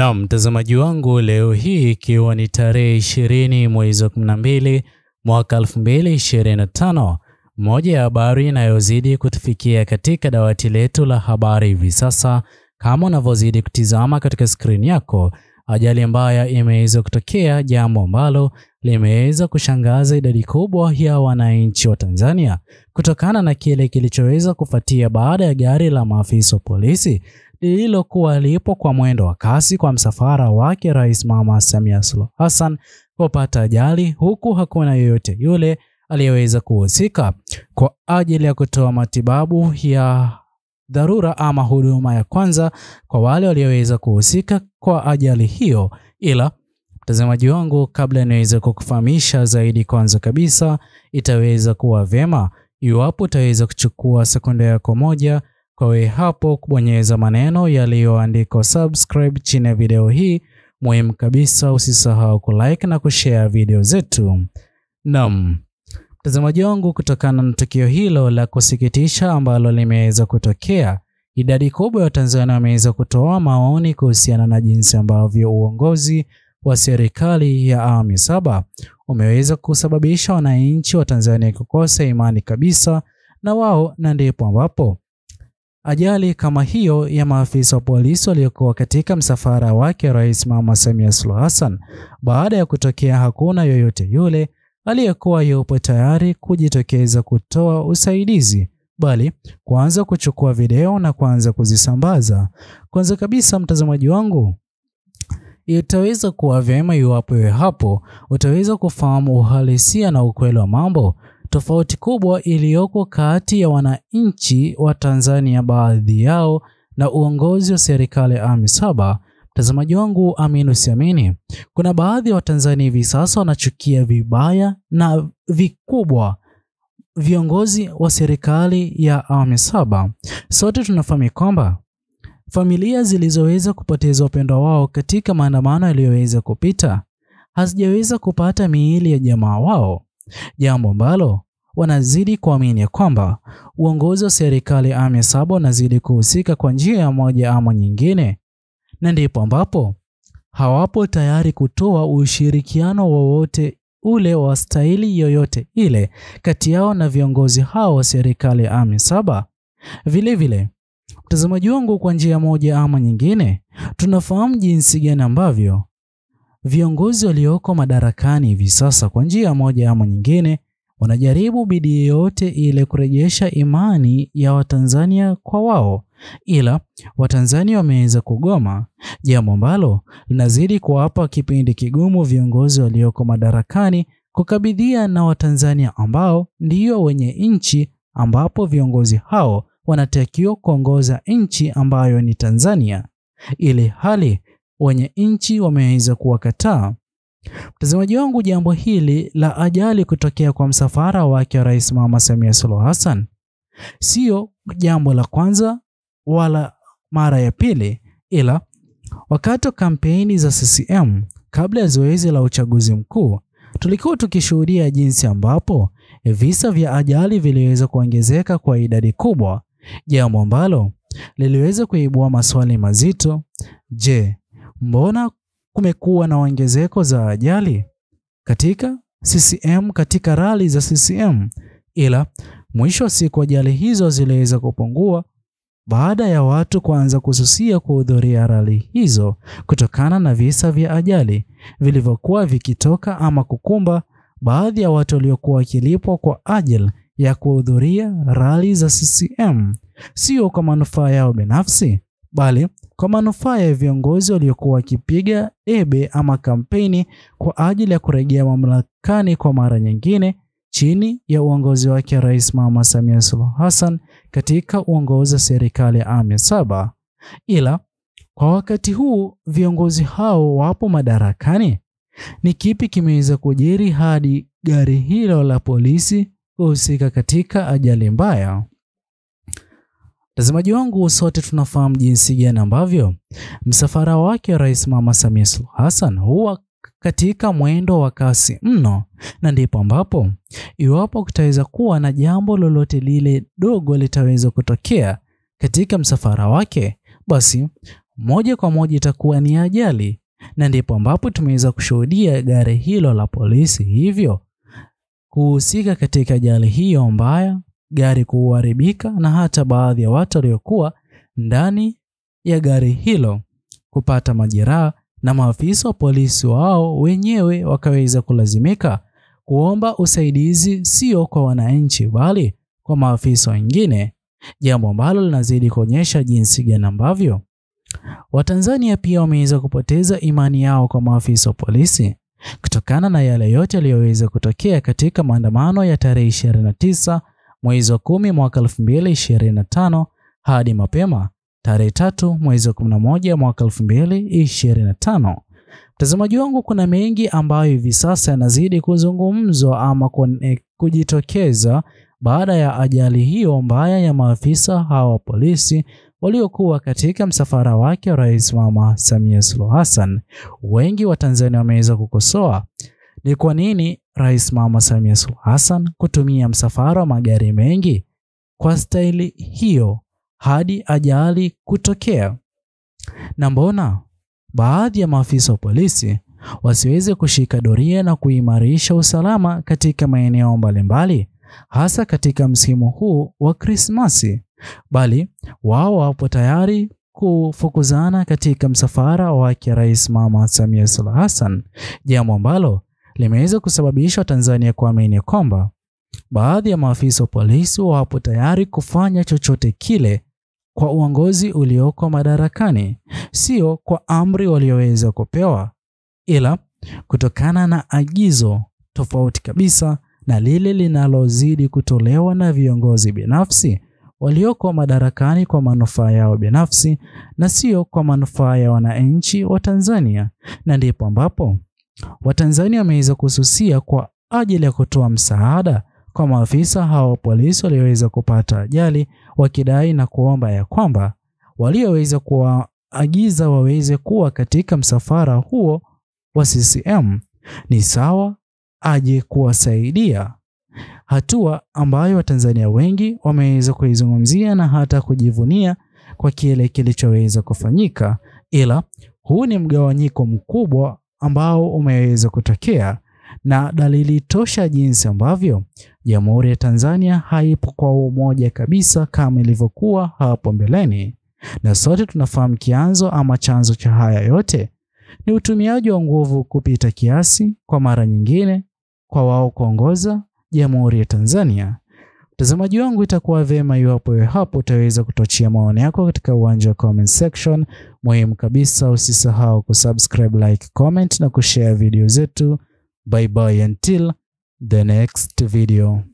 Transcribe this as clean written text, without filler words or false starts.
Na mtazamaji wangu, leo hii ikiwa ni tarehe 20 mwezi wa 12 mwaka 2025, moja ya habari inayozidi kutufikia katika dawati letu la habari hivi sasa, kama unavyozidi kutizama katika skrini yako, ajali mbaya imeweza kutokea, jambo ambalo limeweza kushangaza idadi kubwa ya wananchi wa Tanzania kutokana na kile kilichoweza kufuatia baada ya gari la maafisa wa polisi lililokuwa lipo kwa mwendo wa kasi kwa msafara wake Rais Mama Samia Suluhu Hassan kupata ajali, huku hakuna yeyote yule aliyeweza kuhusika kwa ajili ya kutoa matibabu ya dharura ama huduma ya kwanza kwa wale walioweza kuhusika kwa ajali hiyo. Ila mtazamaji wangu, kabla niweze kukufahamisha zaidi, kwanza kabisa itaweza kuwa vyema iwapo utaweza kuchukua sekunde yako moja kwa wewe hapo kubonyeza maneno yaliyoandikwa subscribe chini ya video hii. Muhimu kabisa, usisahau kulike na kushare video zetu. Naam mtazamaji wangu, kutokana na tukio hilo la kusikitisha ambalo limeweza kutokea, idadi kubwa ya Tanzania wameweza kutoa maoni kuhusiana na jinsi ambavyo uongozi wa serikali ya awamu 7 umeweza kusababisha wananchi wa Tanzania kukosa imani kabisa na wao, na ndipo ambapo ajali kama hiyo ya maafisa wa polisi waliokuwa katika msafara wake Rais Mama Samia Suluhu Hassan, baada ya kutokea hakuna yoyote yule aliyekuwa yupo tayari kujitokeza kutoa usaidizi, bali kuanza kuchukua video na kuanza kuzisambaza. Kwanza kabisa mtazamaji wangu, itaweza kuwa vyema iwapo wewe hapo utaweza kufahamu uhalisia na ukweli wa mambo, tofauti kubwa iliyoko kati ya wananchi wa Tanzania baadhi yao na uongozi wa serikali ya awamu 7. Mtazamaji wangu, amini usiamini, kuna baadhi ya Watanzania hivi sasa wanachukia vibaya na vikubwa viongozi wa serikali ya awamu 7. Sote tunafahamu kwamba familia zilizoweza kupoteza wapendwa wao katika maandamano yaliyoweza kupita hazijaweza kupata miili ya jamaa wao, jambo ambalo wanazidi kuamini kwamba uongozi wa serikali ya awamu 7 unazidi kuhusika kwa njia moja ama nyingine, na ndipo ambapo hawapo tayari kutoa ushirikiano wowote ule wa staili yoyote ile kati yao na viongozi hao wa serikali ya awamu 7. Vile vile mtazamaji wangu, kwa njia moja ama nyingine tunafahamu jinsi gani ambavyo viongozi walioko madarakani hivi sasa kwa njia moja ama nyingine wanajaribu bidii yote ile kurejesha imani ya Watanzania kwa wao, ila Watanzania wameweza kugoma, jambo ambalo linazidi kuwapa kipindi kigumu viongozi walioko madarakani kukabidhia na Watanzania ambao ndio wenye nchi, ambapo viongozi hao wanatakiwa kuongoza nchi ambayo ni Tanzania, ili hali wenye nchi wameweza kuwakataa. Mtazamaji wangu, jambo hili la ajali kutokea kwa msafara wake Rais Mama Samia Suluhu Hassan sio jambo la kwanza wala mara ya pili, ila wakati wa kampeni za CCM kabla ya zoezi la uchaguzi mkuu tulikuwa tukishuhudia jinsi ambapo visa vya ajali viliweza kuongezeka kwa idadi kubwa, jambo ambalo liliweza kuibua maswali mazito. Je, mbona kumekuwa na ongezeko za ajali katika CCM, katika rali za CCM? Ila mwisho wa siku ajali hizo ziliweza kupungua baada ya watu kuanza kususia kuhudhuria rali hizo kutokana na visa vya ajali vilivyokuwa vikitoka ama kukumba baadhi ya watu waliokuwa wakilipwa kwa ajili ya kuhudhuria rali za CCM, sio kwa manufaa yao binafsi, bali kwa manufaa ya viongozi waliokuwa wakipiga debe ama kampeni kwa ajili ya kurejea mamlakani kwa mara nyingine chini ya uongozi wake Rais Mama Samia Suluhu Hassan katika uongozi wa serikali ya awamu 7. Ila kwa wakati huu viongozi hao wapo madarakani, ni kipi kimeweza kujiri hadi gari hilo la polisi kuhusika katika ajali mbaya? Mtazamaji wangu, sote tunafahamu jinsi gani ambavyo msafara wake Rais Mama Samia Suluhu Hassan huwa katika mwendo wa kasi mno, na ndipo ambapo iwapo kutaweza kuwa na jambo lolote lile dogo litaweza kutokea katika msafara wake, basi moja kwa moja itakuwa ni ajali, na ndipo ambapo tumeweza kushuhudia gari hilo la polisi hivyo kuhusika katika ajali hiyo mbaya, gari kuharibika na hata baadhi ya watu waliokuwa ndani ya gari hilo kupata majeraha, na maafisa wa polisi wao wenyewe wakaweza kulazimika kuomba usaidizi sio kwa wananchi bali kwa maafisa wengine, jambo ambalo linazidi kuonyesha jinsi gani ambavyo Watanzania pia wameweza kupoteza imani yao kwa maafisa wa polisi kutokana na yale yote yaliyoweza kutokea katika maandamano ya tarehe 29 mwezi wa 10 mwaka 2025 hadi mapema tarehe 3 mwezi wa 11 mwaka 2025. Mtazamaji wangu, kuna mengi ambayo hivi sasa yanazidi kuzungumzwa ama kujitokeza baada ya ajali hiyo mbaya ya maafisa hawa polisi waliokuwa katika msafara wake Rais Mama Samia Suluhu Hassan. Wengi wa Tanzania wameweza kukosoa ni kwa nini Rais Mama Samia Suluhu Hassan kutumia msafara wa magari mengi kwa staili hiyo hadi ajali kutokea, na mbona baadhi ya maafisa wa polisi wasiweze kushika doria na kuimarisha usalama katika maeneo mbalimbali, hasa katika msimu huu wa Krismasi, bali wao wapo tayari kufukuzana katika msafara wa Rais Mama Samia Suluhu Hassan, jambo ambalo limeweza kusababisha Tanzania kuamini kwamba baadhi ya maafisa wa polisi wapo tayari kufanya chochote kile kwa uongozi ulioko madarakani, sio kwa amri walioweza kupewa, ila kutokana na agizo tofauti kabisa na lile linalozidi kutolewa na viongozi binafsi walioko madarakani kwa manufaa yao binafsi na sio kwa manufaa ya wananchi wa Tanzania. Na ndipo ambapo Watanzania wameweza kususia kwa ajili ya kutoa msaada kwa maafisa hao polisi walioweza kupata ajali, wakidai na kuomba ya kwamba walioweza kuwaagiza waweze kuwa katika msafara huo wa CCM ni sawa aje kuwasaidia, hatua ambayo Watanzania wengi wameweza kuizungumzia na hata kujivunia kwa kile kilichoweza kufanyika, ila huu ni mgawanyiko mkubwa ambao umeweza kutokea na dalili tosha jinsi ambavyo Jamhuri ya Tanzania haipo kwa umoja kabisa kama ilivyokuwa hapo mbeleni. Na sote tunafahamu kianzo ama chanzo cha haya yote ni utumiaji wa nguvu kupita kiasi kwa mara nyingine kwa wao kuongoza Jamhuri ya Tanzania. Mtazamaji wangu, itakuwa vema iwapo hapo utaweza kutochia maoni yako katika uwanja wa comment section. Muhimu kabisa usisahau kusubscribe, like, comment na kushare video zetu. Bye bye until the next video.